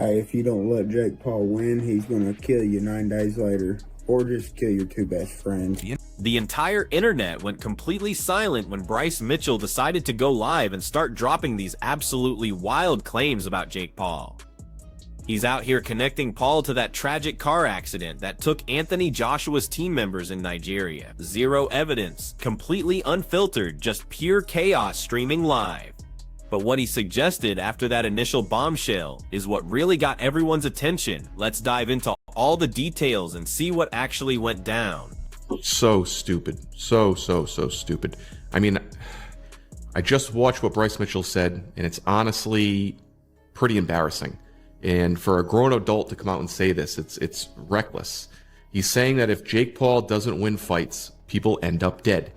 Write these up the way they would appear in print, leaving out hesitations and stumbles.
If you don't let Jake Paul win, he's going to kill you 9 days later. Or just kill your 2 best friends. The entire internet went completely silent when Bryce Mitchell decided to go live and start dropping these absolutely wild claims about Jake Paul. He's out here connecting Paul to that tragic car accident that took Anthony Joshua's team members in Nigeria. Zero evidence, completely unfiltered, just pure chaos streaming live. But what he suggested after that initial bombshell is what really got everyone's attention. Let's dive into all the details and see what actually went down. So stupid. So stupid. I mean, I just watched what Bryce Mitchell said, and it's honestly pretty embarrassing. And for a grown adult to come out and say this, it's reckless. He's saying that if Jake Paul doesn't win fights, people end up dead.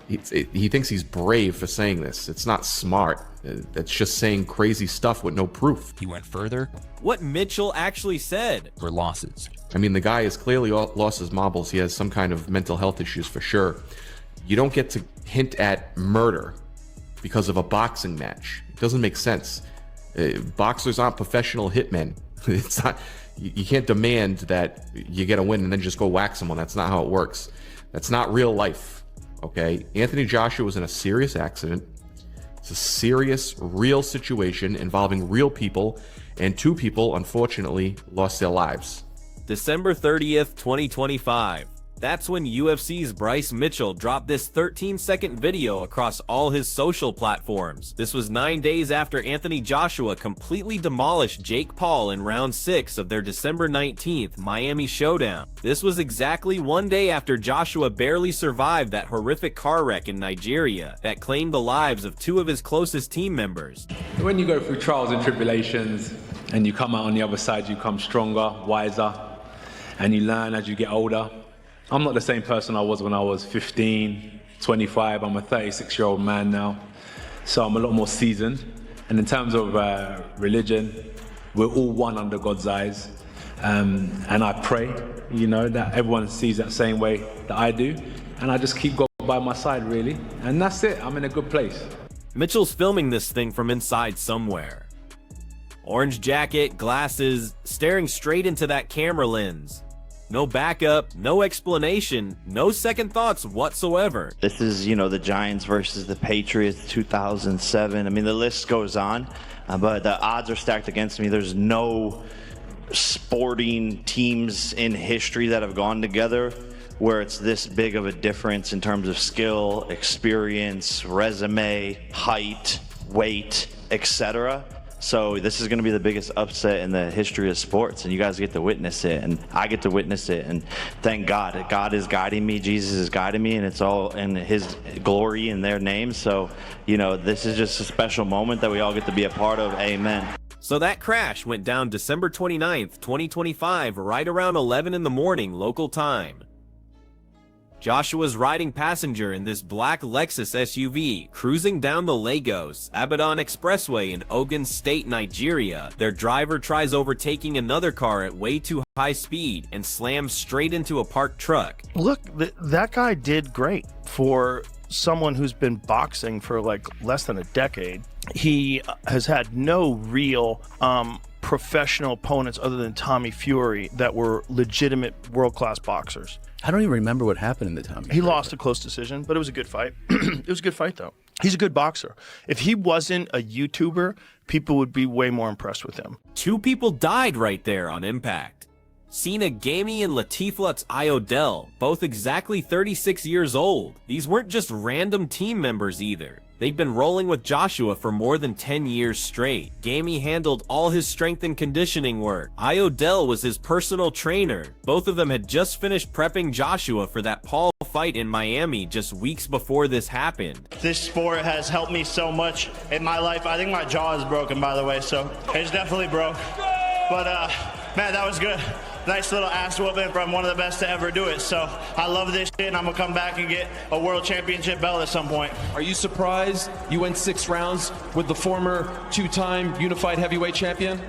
He thinks he's brave for saying this. It's not smart. That's just saying crazy stuff with no proof. He went further. What Mitchell actually said For losses. I mean, the guy has clearly lost his marbles. He has some kind of mental health issues for sure. You don't get to hint at murder because of a boxing match. It doesn't make sense. Boxers aren't professional hitmen. It's not. You can't demand that you get a win and then just go whack someone. That's not how it works. That's not real life. Okay, Anthony Joshua was in a serious accident. It's a serious, real situation involving real people, and 2 people, unfortunately, lost their lives. December 30th, 2025. That's when UFC's Bryce Mitchell dropped this 13-second video across all his social platforms. This was 9 days after Anthony Joshua completely demolished Jake Paul in round 6 of their December 19th Miami showdown. This was exactly 1 day after Joshua barely survived that horrific car wreck in Nigeria that claimed the lives of 2 of his closest team members. When you go through trials and tribulations and you come out on the other side, you come stronger, wiser, and you learn as you get older. I'm not the same person I was when I was 15, 25. I'm a 36-year-old man now, so I'm a lot more seasoned. And in terms of religion, we're all one under God's eyes. And I pray, that everyone sees that same way that I do. And I just keep God by my side, really. And that's it. I'm in a good place. Mitchell's filming this thing from inside somewhere. Orange jacket, glasses, staring straight into that camera lens. No backup, no explanation, no second thoughts whatsoever. This is, the Giants versus the Patriots, 2007. I mean, the list goes on, but the odds are stacked against me. There's no sporting teams in history that have gone together where it's this big of a difference in terms of skill, experience, resume, height, weight, etc. So this is going to be the biggest upset in the history of sports, and you guys get to witness it, and I get to witness it, and thank God. God is guiding me, Jesus is guiding me, and it's all in His glory in their name. So, this is just a special moment that we all get to be a part of. Amen. So that crash went down December 29th, 2025, right around 11 in the morning local time. Joshua's riding passenger in this black Lexus SUV, cruising down the Lagos Abadan Expressway in Ogun State, Nigeria. Their driver tries overtaking another car at way too high speed and slams straight into a parked truck. Look, that guy did great for someone who's been boxing for like less than a decade. He has had no real professional opponents other than Tommy Fury that were legitimate world-class boxers. I don't even remember what happened in the Tommy. He lost a close decision, but it was a good fight. It was a good fight, though. He's a good boxer. If he wasn't a YouTuber, people would be way more impressed with him. 2 people died right there on impact. Sina Gamey and Latiflut's Iodell, both exactly 36 years old. These weren't just random team members either. They'd been rolling with Joshua for more than 10 years straight. Gamey handled all his strength and conditioning work. Iodell was his personal trainer. Both of them had just finished prepping Joshua for that Paul fight in Miami just weeks before this happened. This sport has helped me so much in my life. I think my jaw is broken, by the way, so it's definitely broke. But, man, that was good. Nice little ass whooping from one of the best to ever do it. So I love this shit, and I'm gonna come back and get a world championship belt at some point. Are you surprised you went 6 rounds with the former 2-time unified heavyweight champion?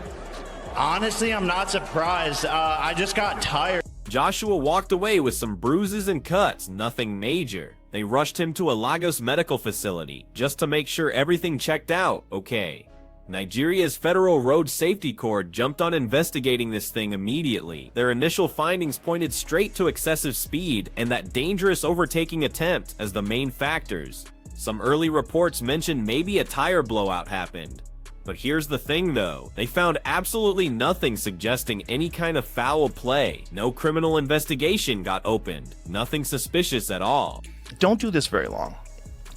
Honestly, I'm not surprised. I just got tired. Joshua walked away with some bruises and cuts, nothing major. They rushed him to a Lagos medical facility just to make sure everything checked out okay. Nigeria's Federal Road Safety Corps jumped on investigating this thing immediately. Their initial findings pointed straight to excessive speed and that dangerous overtaking attempt as the main factors. Some early reports mentioned maybe a tire blowout happened. But here's the thing though, they found absolutely nothing suggesting any kind of foul play. No criminal investigation got opened. Nothing suspicious at all. Don't do this very long,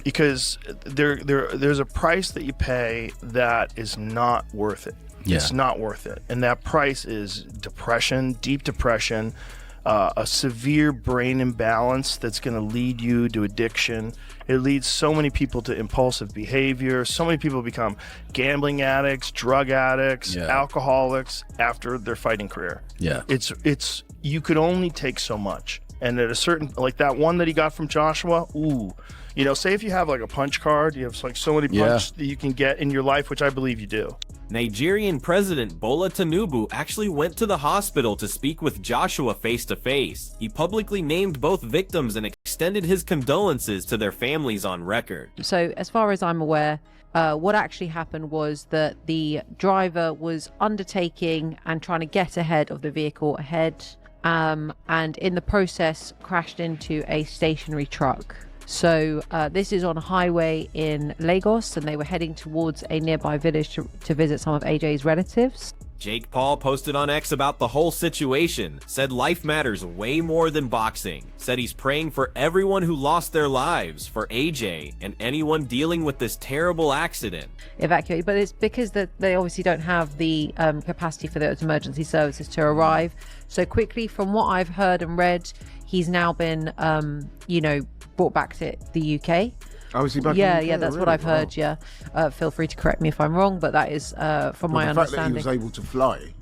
because there's a price that you pay that is not worth it. Yeah. It's not worth it. And that price is depression, deep depression, a severe brain imbalance that's going to lead you to addiction. It leads so many people to impulsive behavior. So many people become gambling addicts, drug addicts, alcoholics after their fighting career. Yeah. It's you could only take so much. And at a certain, like that one that he got from Joshua, ooh, you know, say if you have like a punch card, you have like so many punches that you can get in your life, which I believe you do. Nigerian President Bola Tinubu actually went to the hospital to speak with Joshua face to face. He publicly named both victims and extended his condolences to their families on record. So as far as I'm aware, what actually happened was that the driver was undertaking and trying to get ahead of the vehicle ahead, and in the process crashed into a stationary truck. So this is on a highway in Lagos, and they were heading towards a nearby village to visit some of AJ's relatives. Jake Paul posted on X about the whole situation, said life matters way more than boxing, said he's praying for everyone who lost their lives, for AJ, and anyone dealing with this terrible accident. Evacuated, but it's because they obviously don't have the capacity for those emergency services to arrive so quickly. From what I've heard and read, he's now been, brought back to the UK. Oh, is he back? Yeah, in the UK, that's really? what I've heard. Wow. Yeah, feel free to correct me if I'm wrong, but that is from my understanding. The fact that he was able to fly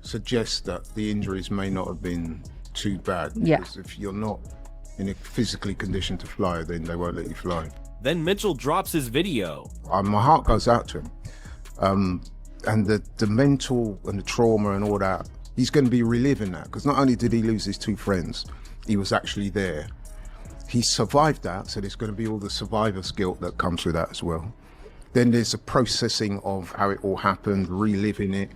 suggests that the injuries may not have been too bad. Yeah. Because if you're not in a physically condition to fly, then they won't let you fly. Then Mitchell drops his video. My heart goes out to him, and the mental and the trauma and all that. He's going to be reliving that, because not only did he lose his two friends, he was actually there. He survived that, so there's going to be all the survivor's guilt that comes with that as well. Then there's a processing of how it all happened, reliving it.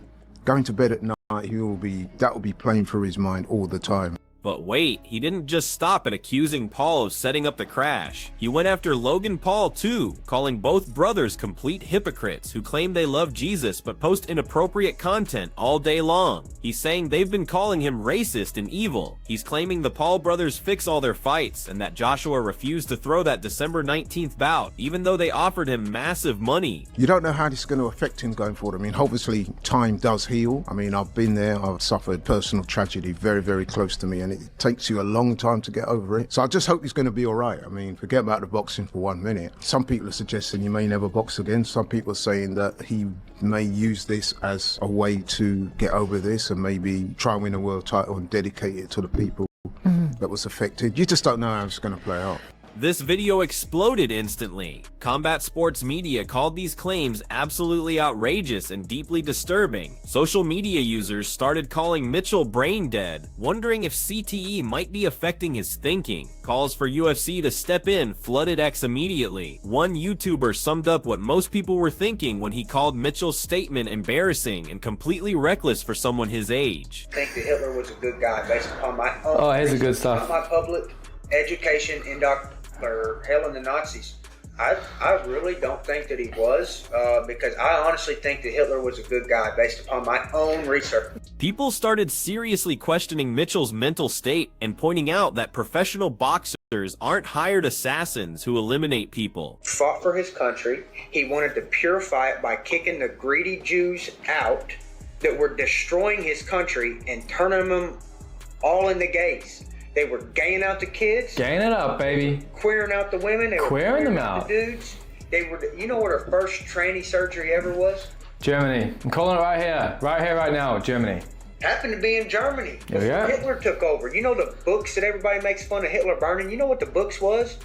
Going to bed at night, that will be playing through his mind all the time. But wait, he didn't just stop at accusing Paul of setting up the crash. He went after Logan Paul too, calling both brothers complete hypocrites who claim they love Jesus but post inappropriate content all day long. He's saying they've been calling him racist and evil. He's claiming the Paul brothers fix all their fights and that Joshua refused to throw that December 19th bout, even though they offered him massive money. You don't know how this is going to affect him going forward. I mean, obviously time does heal. I mean, I've been there. I've suffered personal tragedy very, very close to me, and it takes you a long time to get over it. So I just hope he's going to be all right. I mean, forget about the boxing for 1 minute. Some people are suggesting he may never box again. Some people are saying that he may use this as a way to get over this and maybe try and win a world title and dedicate it to the people that was affected. You just don't know how it's going to play out. This video exploded instantly. Combat Sports Media called these claims absolutely outrageous and deeply disturbing. Social media users started calling Mitchell brain dead, wondering if CTE might be affecting his thinking. Calls for UFC to step in flooded X immediately. One YouTuber summed up what most people were thinking when he called Mitchell's statement embarrassing and completely reckless for someone his age. I think that Hitler was a good guy based upon my own here's the good stuff. my public education or hailing the Nazis. I really don't think that he was, because I honestly think that Hitler was a good guy based upon my own research. People started seriously questioning Mitchell's mental state and pointing out that professional boxers aren't hired assassins who eliminate people. Fought for his country. He wanted to purify it by kicking the greedy Jews out that were destroying his country and turning them all into gays. They were gaying out the kids. Gaying it up, baby. Queering out the women. They were queering them out. The dudes. They were. You know what her first tranny surgery ever was? Germany. I'm calling it right here, right now, Germany. Happened to be in Germany. Yeah. Hitler took over. You know the books that everybody makes fun of Hitler burning? You know what the books was?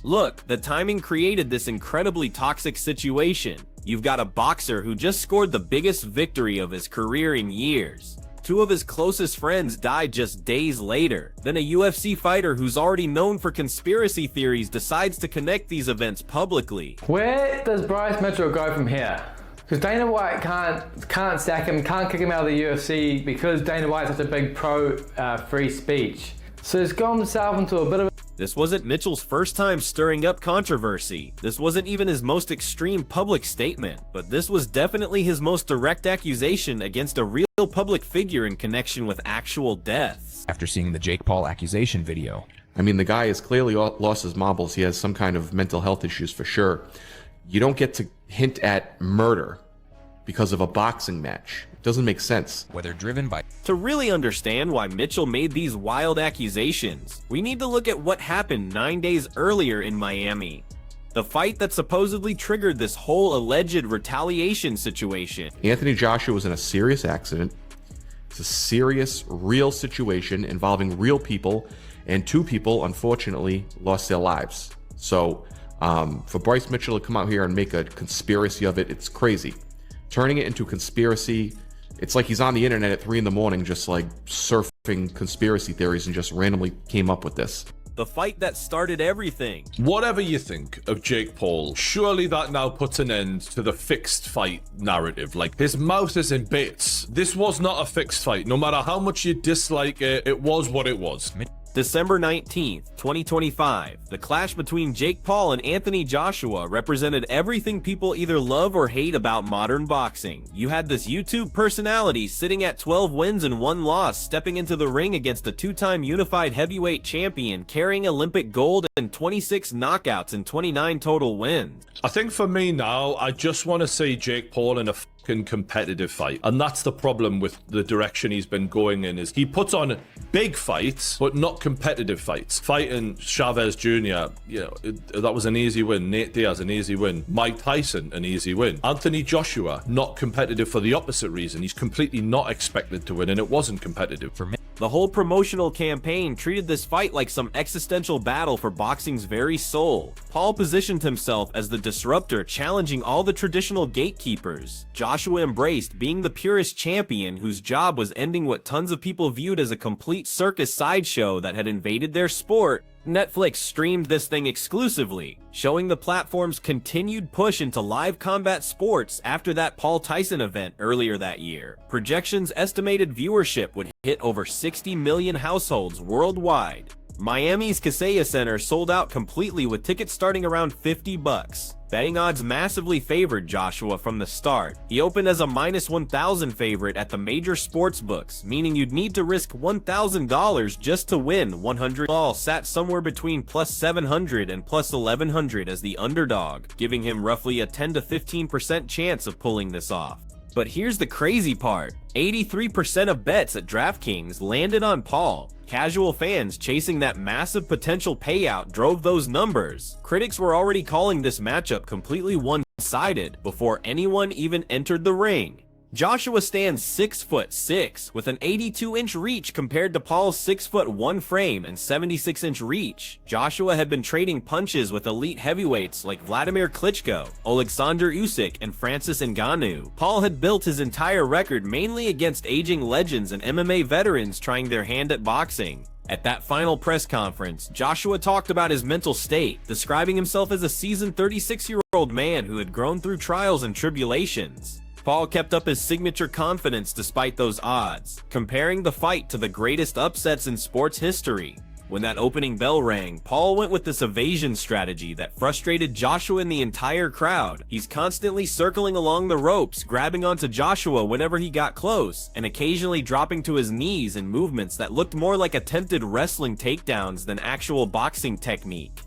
Look, the timing created this incredibly toxic situation. You've got a boxer who just scored the biggest victory of his career in years. Two of his closest friends died just days later. Then a UFC fighter who's already known for conspiracy theories decides to connect these events publicly. Where does Bryce Mitchell go from here? Because Dana White can't sack him, can't kick him out of the UFC because Dana White's such a big pro free speech. So he's gone himself into a bit of a... This wasn't Mitchell's first time stirring up controversy. This wasn't even his most extreme public statement, but this was definitely his most direct accusation against a real public figure in connection with actual deaths. After seeing the Jake Paul accusation video. I mean, the guy has clearly lost his marbles. He has some kind of mental health issues for sure. You don't get to hint at murder because of a boxing match. It doesn't make sense. Whether driven by... To really understand why Mitchell made these wild accusations, we need to look at what happened 9 days earlier in Miami. The fight that supposedly triggered this whole alleged retaliation situation. Anthony Joshua was in a serious accident. It's a serious, real situation involving real people, and 2 people, unfortunately, lost their lives. So, for Bryce Mitchell to come out here and make a conspiracy of it, it's crazy. Turning it into a conspiracy, it's like he's on the internet at 3 in the morning just like surfing conspiracy theories and just randomly came up with this. The fight that started everything. Whatever you think of Jake Paul, surely that now puts an end to the fixed fight narrative. Like, his mouth is in bits. This was not a fixed fight. No matter how much you dislike it, it was what it was. December 19th, 2025, the clash between Jake Paul and Anthony Joshua represented everything people either love or hate about modern boxing. You had this YouTube personality sitting at 12 wins and 1 loss, stepping into the ring against a 2-time unified heavyweight champion, carrying Olympic gold and 26 knockouts and 29 total wins. I think for me now, I just want to see Jake Paul in a competitive fight, and that's the problem with the direction he's been going in. Is he puts on big fights but not competitive fights. Fighting Chavez Jr., that was an easy win. Nate Diaz, an easy win. Mike Tyson, an easy win. Anthony Joshua, not competitive for the opposite reason. He's completely not expected to win, and it wasn't competitive for me. The whole promotional campaign treated this fight like some existential battle for boxing's very soul. Paul positioned himself as the disruptor, challenging all the traditional gatekeepers. Joshua embraced being the purest champion whose job was ending what tons of people viewed as a complete circus sideshow that had invaded their sport. Netflix streamed this thing exclusively, showing the platform's continued push into live combat sports after that Paul Tyson event earlier that year. Projections estimated viewership would hit over 60 million households worldwide. Miami's Kaseya Center sold out completely with tickets starting around $50. Betting odds massively favored Joshua from the start. He opened as a -1,000 favorite at the major sports books, meaning you'd need to risk $1,000 just to win 100. All sat somewhere between +700 and +1,100 as the underdog, giving him roughly a 10 to 15% chance of pulling this off. But here's the crazy part. 83% of bets at DraftKings landed on Paul. Casual fans chasing that massive potential payout drove those numbers. Critics were already calling this matchup completely one-sided before anyone even entered the ring. Joshua stands 6'6" with an 82-inch reach compared to Paul's 6'1" frame and 76-inch reach. Joshua had been trading punches with elite heavyweights like Vladimir Klitschko, Alexander Usyk, and Francis Ngannou. Paul had built his entire record mainly against aging legends and MMA veterans trying their hand at boxing. At that final press conference, Joshua talked about his mental state, describing himself as a seasoned 36-year-old man who had grown through trials and tribulations. Paul kept up his signature confidence despite those odds, comparing the fight to the greatest upsets in sports history. When that opening bell rang, Paul went with this evasion strategy that frustrated Joshua and the entire crowd. He's constantly circling along the ropes, grabbing onto Joshua whenever he got close, and occasionally dropping to his knees in movements that looked more like attempted wrestling takedowns than actual boxing technique.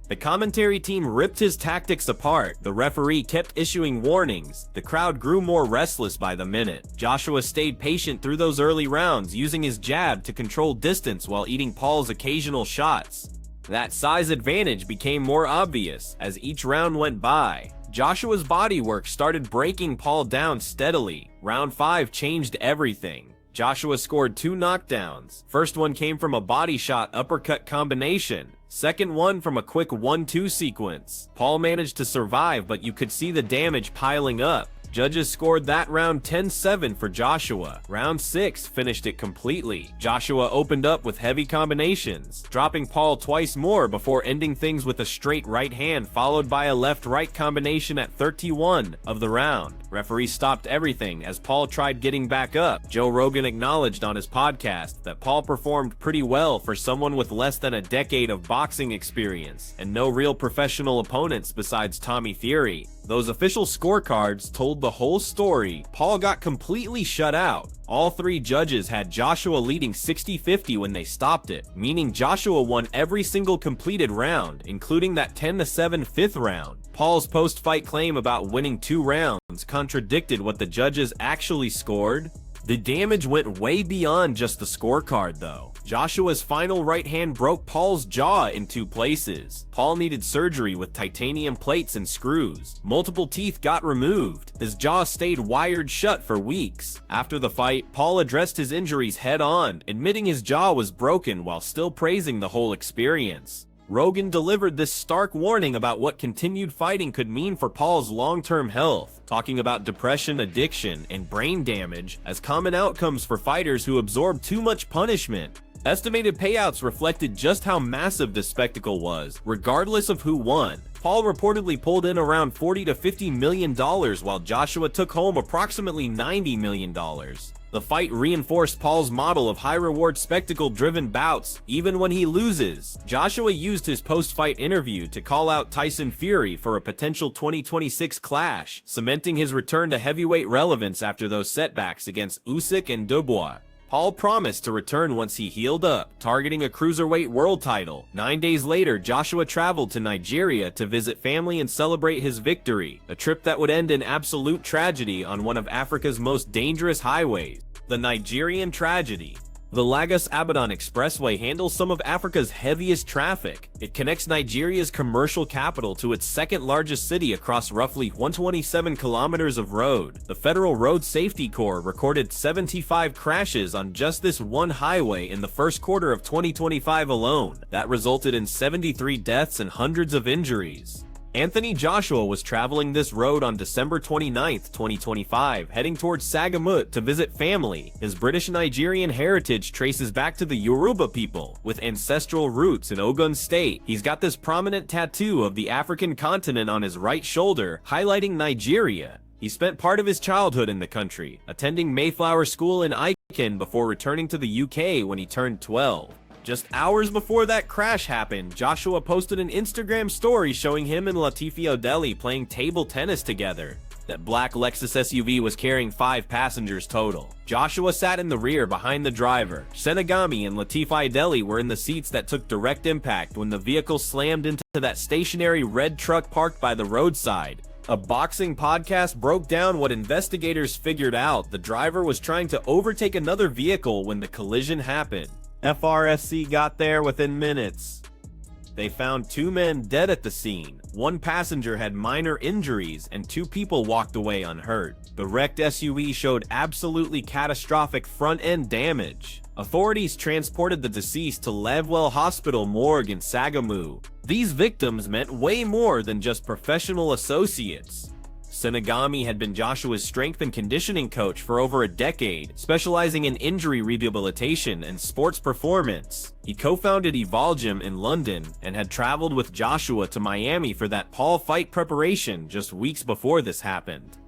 The commentary team ripped his tactics apart. The referee kept issuing warnings. The crowd grew more restless by the minute. Joshua stayed patient through those early rounds, using his jab to control distance while eating Paul's occasional shots. That size advantage became more obvious as each round went by. Joshua's bodywork started breaking Paul down steadily. Round 5 changed everything. Joshua scored 2 knockdowns. First one came from a body shot uppercut combination. Second one from a quick 1-2 sequence. Paul managed to survive, but you could see the damage piling up. Judges scored that round 10-7 for Joshua. Round 6 finished it completely. Joshua opened up with heavy combinations, dropping Paul twice more before ending things with a straight right hand followed by a left-right combination at 31 of the round. Referee stopped everything as Paul tried getting back up. Joe Rogan acknowledged on his podcast that Paul performed pretty well for someone with less than a decade of boxing experience and no real professional opponents besides Tommy Fury. Those official scorecards told the whole story. Paul got completely shut out. All 3 judges had Joshua leading 60-50 when they stopped it, meaning Joshua won every single completed round, including that 10-7 fifth round. Paul's post-fight claim about winning 2 rounds contradicted what the judges actually scored. The damage went way beyond just the scorecard though. Joshua's final right hand broke Paul's jaw in 2 places. Paul needed surgery with titanium plates and screws. Multiple teeth got removed. His jaw stayed wired shut for weeks. After the fight, Paul addressed his injuries head on, admitting his jaw was broken while still praising the whole experience. Rogan delivered this stark warning about what continued fighting could mean for Paul's long-term health, talking about depression, addiction, and brain damage as common outcomes for fighters who absorb too much punishment. Estimated payouts reflected just how massive this spectacle was, regardless of who won. Paul reportedly pulled in around $40 to $50 million while Joshua took home approximately $90 million. The fight reinforced Paul's model of high-reward spectacle-driven bouts, even when he loses. Joshua used his post-fight interview to call out Tyson Fury for a potential 2026 clash, cementing his return to heavyweight relevance after those setbacks against Usyk and Dubois. Paul promised to return once he healed up, targeting a cruiserweight world title. 9 days later, Joshua traveled to Nigeria to visit family and celebrate his victory, a trip that would end in absolute tragedy on one of Africa's most dangerous highways, the Nigerian tragedy. The Lagos-Abadan Expressway handles some of Africa's heaviest traffic. It connects Nigeria's commercial capital to its second largest city across roughly 127 kilometers of road. The Federal Road Safety Corps recorded 75 crashes on just this one highway in the first quarter of 2025 alone. That resulted in 73 deaths and hundreds of injuries. Anthony Joshua was traveling this road on December 29, 2025, heading towards Sagamut to visit family. His British-Nigerian heritage traces back to the Yoruba people, with ancestral roots in Ogun State. He's got this prominent tattoo of the African continent on his right shoulder, highlighting Nigeria. He spent part of his childhood in the country, attending Mayflower School in Aiken before returning to the UK when he turned 12. Just hours before that crash happened, Joshua posted an Instagram story showing him and Latifi Odeli playing table tennis together. That black Lexus SUV was carrying 5 passengers total. Joshua sat in the rear behind the driver. Senegami and Latifi Odeli were in the seats that took direct impact when the vehicle slammed into that stationary red truck parked by the roadside. A boxing podcast broke down what investigators figured out. The driver was trying to overtake another vehicle when the collision happened. FRSC got there within minutes. They found 2 men dead at the scene. 1 passenger had minor injuries and 2 people walked away unhurt. The wrecked SUV showed absolutely catastrophic front-end damage. Authorities transported the deceased to Lavwell Hospital morgue in Sagamu. These victims meant way more than just professional associates. Senegami had been Joshua's strength and conditioning coach for over a decade, specializing in injury rehabilitation and sports performance. He co-founded Evolgym in London and had traveled with Joshua to Miami for that Paul fight preparation just weeks before this happened.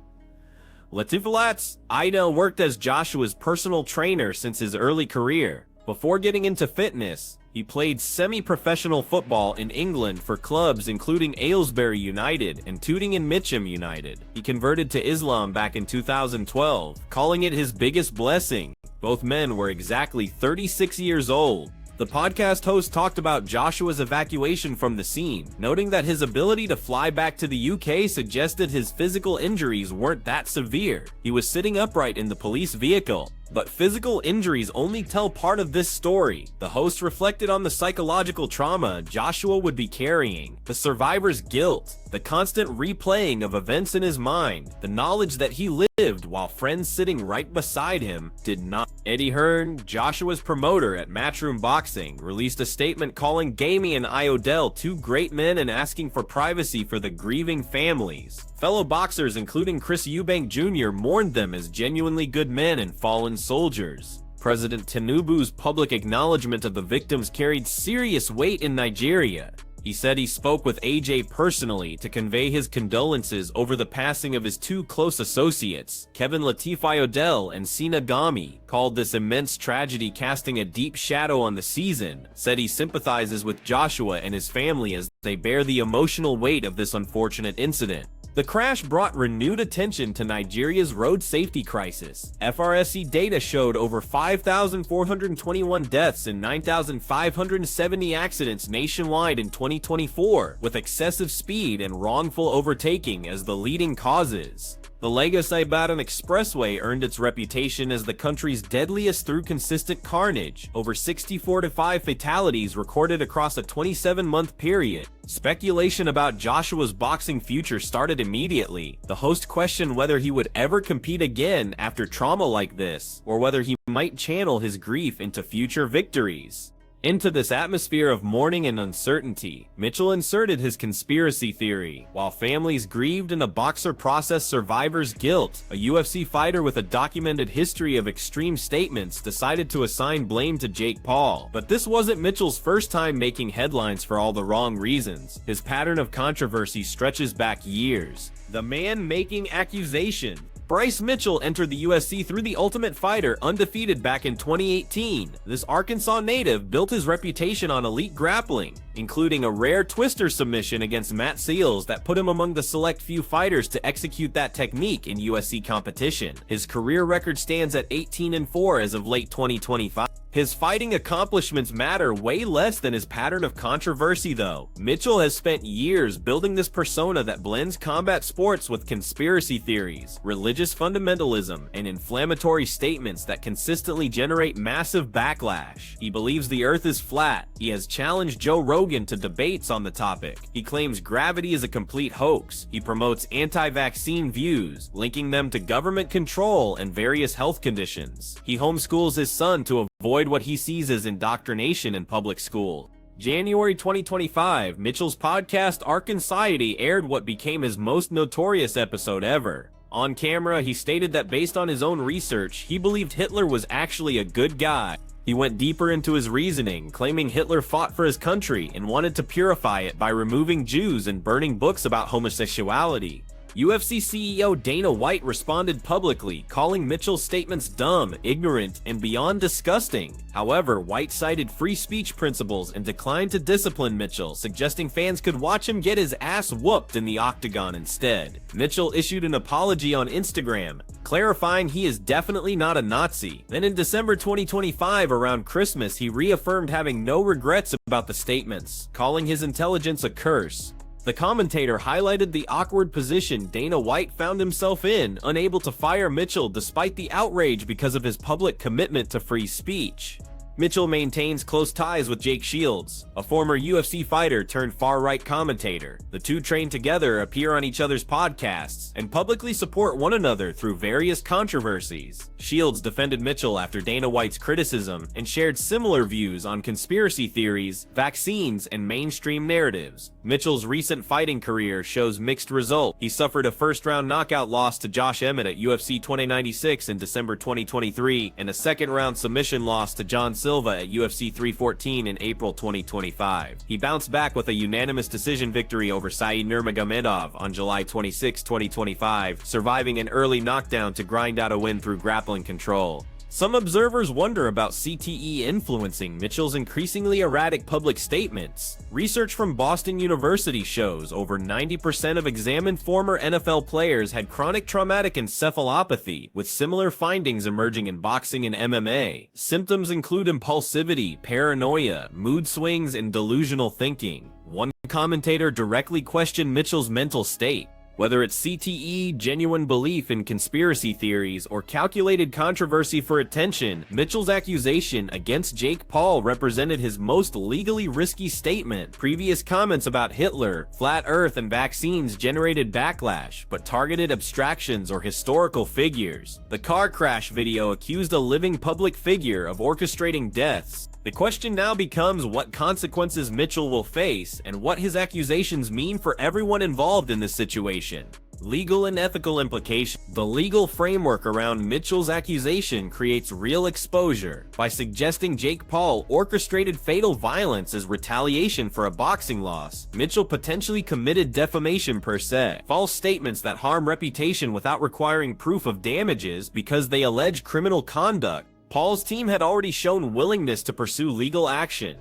Latifilats, Idel worked as Joshua's personal trainer since his early career. Before getting into fitness, he played semi-professional football in England for clubs including Aylesbury United and Tooting and Mitcham United. He converted to Islam back in 2012, calling it his biggest blessing. Both men were exactly 36 years old. The podcast host talked about Joshua's evacuation from the scene, noting that his ability to fly back to the UK suggested his physical injuries weren't that severe. He was sitting upright in the police vehicle. But physical injuries only tell part of this story. The host reflected on the psychological trauma Joshua would be carrying, the survivor's guilt, the constant replaying of events in his mind, the knowledge that he lived while friends sitting right beside him did not. Eddie Hearn, Joshua's promoter at Matchroom Boxing, released a statement calling Gamey and Iodell two great men and asking for privacy for the grieving families. Fellow boxers, including Chris Eubank Jr., mourned them as genuinely good men and fallen soldiers. President Tinubu's public acknowledgement of the victims carried serious weight in Nigeria. He said he spoke with AJ personally to convey his condolences over the passing of his two close associates, Kevin Lateef Iodell and Sina Gami, called this immense tragedy casting a deep shadow on the season, said he sympathizes with Joshua and his family as they bear the emotional weight of this unfortunate incident. The crash brought renewed attention to Nigeria's road safety crisis. FRSC data showed over 5,421 deaths and 9,570 accidents nationwide in 2024, with excessive speed and wrongful overtaking as the leading causes. The Lagos-Ibadan Expressway earned its reputation as the country's deadliest through consistent carnage, over 64-5 fatalities recorded across a 27-month period. Speculation about Joshua's boxing future started immediately. The host questioned whether he would ever compete again after trauma like this, or whether he might channel his grief into future victories. Into this atmosphere of mourning and uncertainty, Mitchell inserted his conspiracy theory. While families grieved and a boxer processed survivor's guilt, a UFC fighter with a documented history of extreme statements decided to assign blame to Jake Paul. But this wasn't Mitchell's first time making headlines for all the wrong reasons. His pattern of controversy stretches back years. The man making accusations. Bryce Mitchell entered the UFC through The Ultimate Fighter undefeated back in 2018. This Arkansas native built his reputation on elite grappling, including a rare twister submission against Matt Seals that put him among the select few fighters to execute that technique in UFC competition. His career record stands at 18-4 as of late 2025. His fighting accomplishments matter way less than his pattern of controversy though. Mitchell has spent years building this persona that blends combat sports with conspiracy theories, religious fundamentalism, and inflammatory statements that consistently generate massive backlash. He believes the earth is flat. He has challenged Joe Rogan to debates on the topic. He claims gravity is a complete hoax. He promotes anti-vaccine views, linking them to government control and various health conditions. He homeschools his son to avoid what he sees as indoctrination in public school. January 2025, Mitchell's podcast Arkanciety aired what became his most notorious episode ever. On camera, he stated that based on his own research, he believed Hitler was actually a good guy. He went deeper into his reasoning, claiming Hitler fought for his country and wanted to purify it by removing Jews and burning books about homosexuality. UFC CEO Dana White responded publicly, calling Mitchell's statements dumb, ignorant, and beyond disgusting. However, White cited free speech principles and declined to discipline Mitchell, suggesting fans could watch him get his ass whooped in the octagon instead. Mitchell issued an apology on Instagram, clarifying he is definitely not a Nazi. Then in December 2025, around Christmas, he reaffirmed having no regrets about the statements, calling his intelligence a curse. The commentator highlighted the awkward position Dana White found himself in, unable to fire Mitchell despite the outrage because of his public commitment to free speech. Mitchell maintains close ties with Jake Shields, a former UFC fighter turned far-right commentator. The two train together, appear on each other's podcasts, and publicly support one another through various controversies. Shields defended Mitchell after Dana White's criticism and shared similar views on conspiracy theories, vaccines, and mainstream narratives. Mitchell's recent fighting career shows mixed results. He suffered a first-round knockout loss to Josh Emmett at UFC 2096 in December 2023, and a second-round submission loss to John Silva at UFC 314 in April 2025. He bounced back with a unanimous decision victory over Said Nurmagomedov on July 26, 2025, surviving an early knockdown to grind out a win through grappling control. Some observers wonder about CTE influencing Mitchell's increasingly erratic public statements. Research from Boston University shows over 90% of examined former NFL players had chronic traumatic encephalopathy, with similar findings emerging in boxing and MMA. Symptoms include impulsivity, paranoia, mood swings, and delusional thinking. One commentator directly questioned Mitchell's mental state. Whether it's CTE, genuine belief in conspiracy theories, or calculated controversy for attention, Mitchell's accusation against Jake Paul represented his most legally risky statement. Previous comments about Hitler, flat earth, and vaccines generated backlash, but targeted abstractions or historical figures. The car crash video accused a living public figure of orchestrating deaths. The question now becomes what consequences Mitchell will face and what his accusations mean for everyone involved in this situation. Legal and ethical implications. The legal framework around Mitchell's accusation creates real exposure. By suggesting Jake Paul orchestrated fatal violence as retaliation for a boxing loss, Mitchell potentially committed defamation per se. False statements that harm reputation without requiring proof of damages because they allege criminal conduct. Paul's team had already shown willingness to pursue legal action.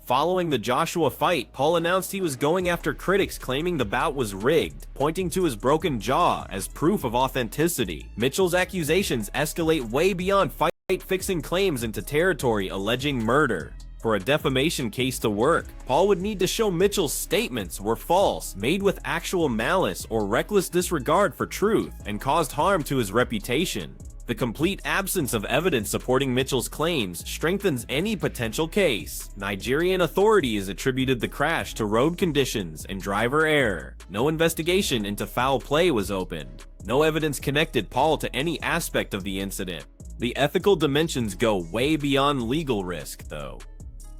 Following the Joshua fight, Paul announced he was going after critics claiming the bout was rigged, pointing to his broken jaw as proof of authenticity. Mitchell's accusations escalate way beyond fight-fixing claims into territory alleging murder. For a defamation case to work, Paul would need to show Mitchell's statements were false, made with actual malice or reckless disregard for truth, and caused harm to his reputation. The complete absence of evidence supporting Mitchell's claims strengthens any potential case. Nigerian authorities attributed the crash to road conditions and driver error. No investigation into foul play was opened. No evidence connected Paul to any aspect of the incident. The ethical dimensions go way beyond legal risk, though.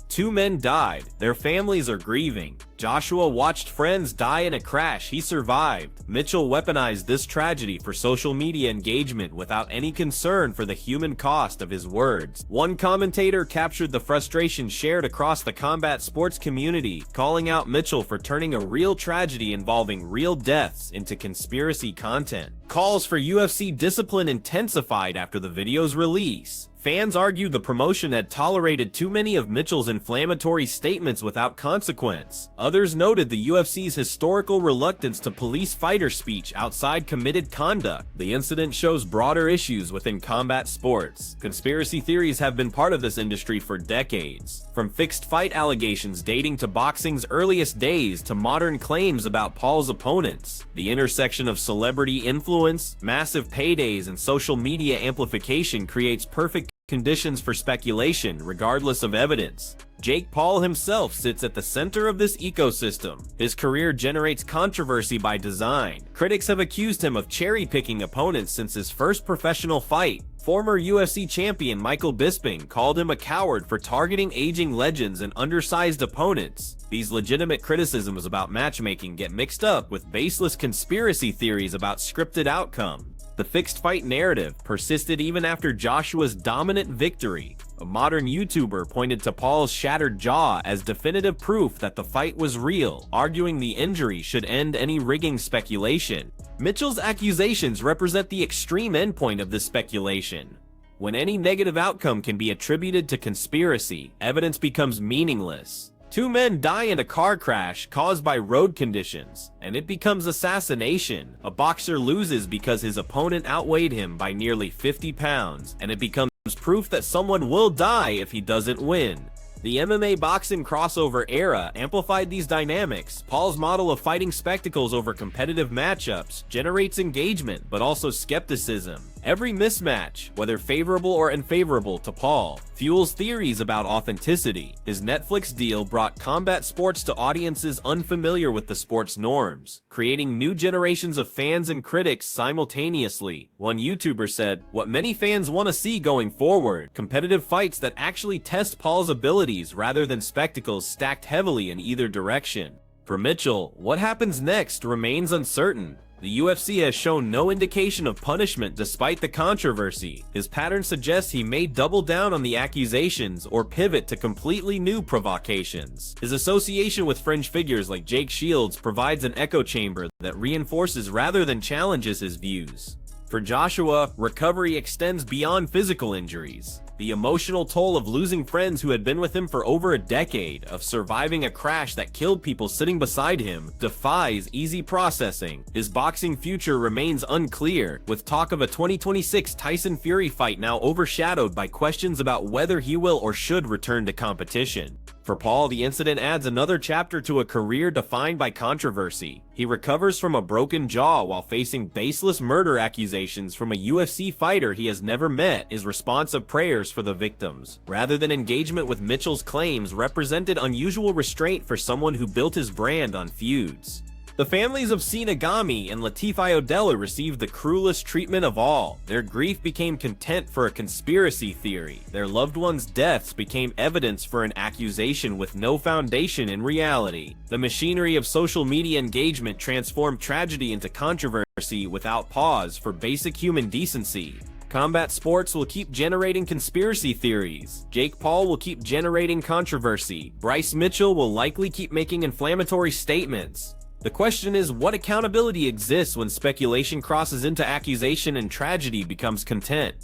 2 men died. Their families are grieving. Joshua watched friends die in a crash he survived. Mitchell weaponized this tragedy for social media engagement without any concern for the human cost of his words. One commentator captured the frustration shared across the combat sports community, calling out Mitchell for turning a real tragedy involving real deaths into conspiracy content. Calls for UFC discipline intensified after the video's release. Fans argued the promotion had tolerated too many of Mitchell's inflammatory statements without consequence. Others noted the UFC's historical reluctance to police fighter speech outside committed conduct. The incident shows broader issues within combat sports. Conspiracy theories have been part of this industry for decades. From fixed fight allegations dating to boxing's earliest days to modern claims about Paul's opponents. The intersection of celebrity influence, massive paydays, and social media amplification creates perfect conditions for speculation, regardless of evidence. Jake Paul himself sits at the center of this ecosystem. His career generates controversy by design. Critics have accused him of cherry-picking opponents since his first professional fight. Former UFC champion Michael Bisping called him a coward for targeting aging legends and undersized opponents. These legitimate criticisms about matchmaking get mixed up with baseless conspiracy theories about scripted outcomes. The fixed fight narrative persisted even after Joshua's dominant victory. A modern YouTuber pointed to Paul's shattered jaw as definitive proof that the fight was real, arguing the injury should end any rigging speculation. Mitchell's accusations represent the extreme endpoint of this speculation. When any negative outcome can be attributed to conspiracy, evidence becomes meaningless. 2 men die in a car crash caused by road conditions, and it becomes assassination. A boxer loses because his opponent outweighed him by nearly 50 pounds, and it becomes proof that someone will die if he doesn't win. The MMA boxing crossover era amplified these dynamics. Paul's model of fighting spectacles over competitive matchups generates engagement, but also skepticism. Every mismatch, whether favorable or unfavorable to Paul, fuels theories about authenticity. His Netflix deal brought combat sports to audiences unfamiliar with the sport's norms, creating new generations of fans and critics simultaneously. One YouTuber said, "What many fans want to see going forward, competitive fights that actually test Paul's abilities rather than spectacles stacked heavily in either direction." For Mitchell, what happens next remains uncertain. The UFC has shown no indication of punishment despite the controversy. His pattern suggests he may double down on the accusations or pivot to completely new provocations. His association with fringe figures like Jake Shields provides an echo chamber that reinforces rather than challenges his views. For Joshua, recovery extends beyond physical injuries. The emotional toll of losing friends who had been with him for over a decade, of surviving a crash that killed people sitting beside him, defies easy processing. His boxing future remains unclear, with talk of a 2026 Tyson Fury fight now overshadowed by questions about whether he will or should return to competition. For Paul, the incident adds another chapter to a career defined by controversy. He recovers from a broken jaw while facing baseless murder accusations from a UFC fighter he has never met. His response of prayers for the victims, rather than engagement with Mitchell's claims, represented unusual restraint for someone who built his brand on feuds. The families of Sinagami and Latifi Odella received the cruelest treatment of all. Their grief became content for a conspiracy theory. Their loved ones' deaths became evidence for an accusation with no foundation in reality. The machinery of social media engagement transformed tragedy into controversy without pause for basic human decency. Combat sports will keep generating conspiracy theories. Jake Paul will keep generating controversy. Bryce Mitchell will likely keep making inflammatory statements. The question is, what accountability exists when speculation crosses into accusation and tragedy becomes content?